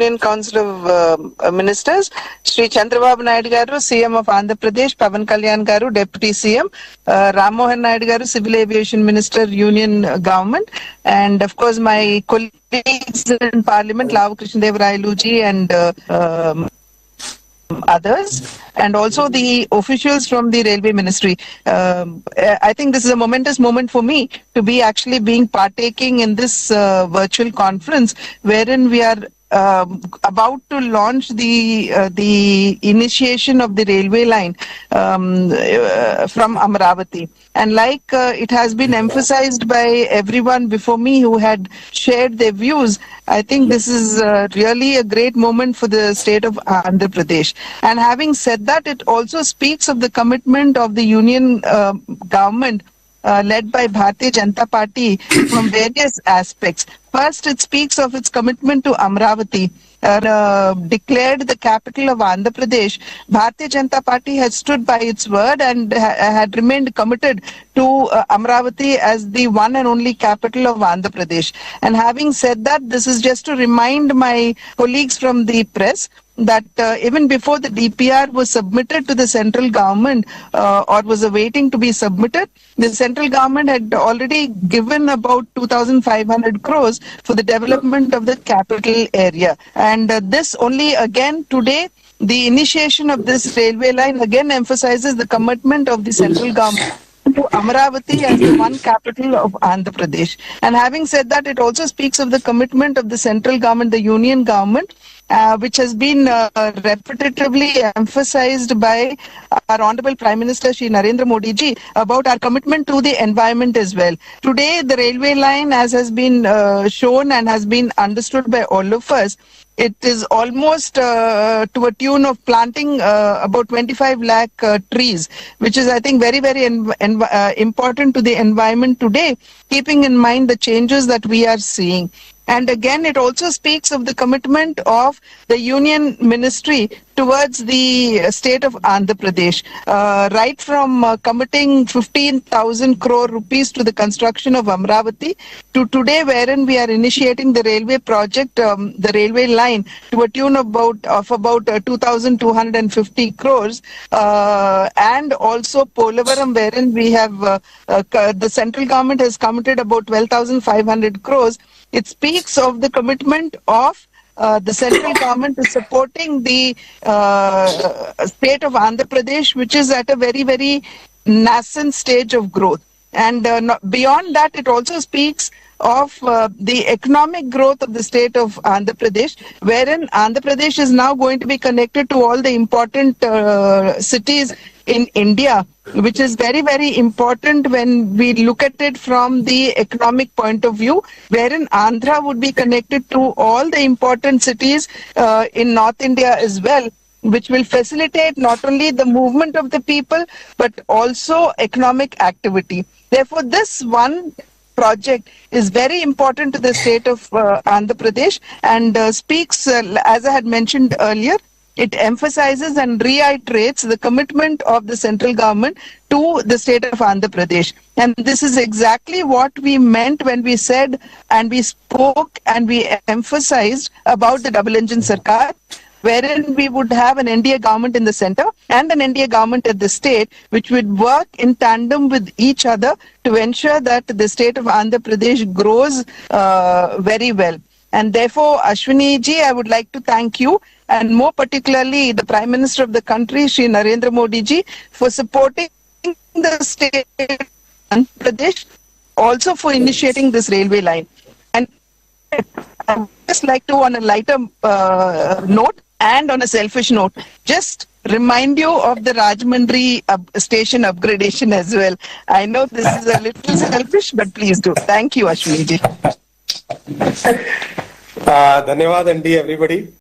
Union Council of Ministers, Sri Chandrababu Naidu Garu, CM of Andhra Pradesh, Pavan Kalyan Garu, Deputy CM, Ram Mohan Naidu Garu, Civil Aviation Minister, Union Government, and of course my colleagues in Parliament, Lavu Krishnadevarayalu ji and others, and also the officials from the Railway Ministry. I think this is a momentous moment for me to be actually being partaking in this virtual conference, wherein we are about to launch the initiation of the railway line from Amravati. And like it has been emphasized by everyone before me who had shared their views, I think this is really a great moment for the state of Andhra Pradesh. And having said that, it also speaks of the commitment of the union government led by Bharatiya Janata Party from various aspects. First, it speaks of its commitment to Amravati. Declared the capital of Andhra Pradesh, Bharatiya Janata Party had stood by its word and had remained committed to Amravati as the one and only capital of Andhra Pradesh. And having said that, this is just to remind my colleagues from the press that even before the DPR was submitted to the central government or was awaiting to be submitted, the central government had already given about 2,500 crores for the development of the capital area. And this only again today, the initiation of this railway line again emphasizes the commitment of the central government to Amravati as the one capital of Andhra Pradesh. And having said that, it also speaks of the commitment of the central government, the union government, which has been repetitively emphasized by our Honorable Prime Minister Shri Narendra Modi ji about our commitment to the environment as well. Today, the railway line, as has been shown and has been understood by all of us, it is almost to a tune of planting about 25 lakh trees, which is, I think, very, very important to the environment today, keeping in mind the changes that we are seeing. And again, it also speaks of the commitment of the union ministry towards the state of Andhra Pradesh, right from committing 15,000 crore rupees to the construction of Amravati to today, wherein we are initiating the railway project, the railway line, to a tune of about 2,250 crores, and also Polavaram, wherein we have the central government has committed about 12,500 crores. It speaks of the commitment of the central government is supporting the state of Andhra Pradesh, which is at a very, very nascent stage of growth. And beyond that, it also speaks of the economic growth of the state of Andhra Pradesh, wherein Andhra Pradesh is now going to be connected to all the important cities in India, which is very, very important when we look at it from the economic point of view, wherein Andhra would be connected to all the important cities in North India as well, which will facilitate not only the movement of the people, but also economic activity. Therefore, this one project is very important to the state of Andhra Pradesh and speaks, as I had mentioned earlier, it emphasizes and reiterates the commitment of the central government to the state of Andhra Pradesh. And this is exactly what we meant when we said and we spoke and we emphasized about the double engine Sarkar, wherein we would have an NDA government in the center and an NDA government at the state, which would work in tandem with each other to ensure that the state of Andhra Pradesh grows very well. And therefore, Ashwini ji, I would like to thank you, and more particularly the Prime Minister of the country, Shri Narendra Modi ji, for supporting the state of Andhra Pradesh, also for initiating this railway line. And I would just like to, on a lighter note and on a selfish note, just remind you of the Rajahmundry station upgradation as well. I know this is a little selfish, but please do. Thank you, Ashwini ji. ధన్యవాదాలు అండి everybody.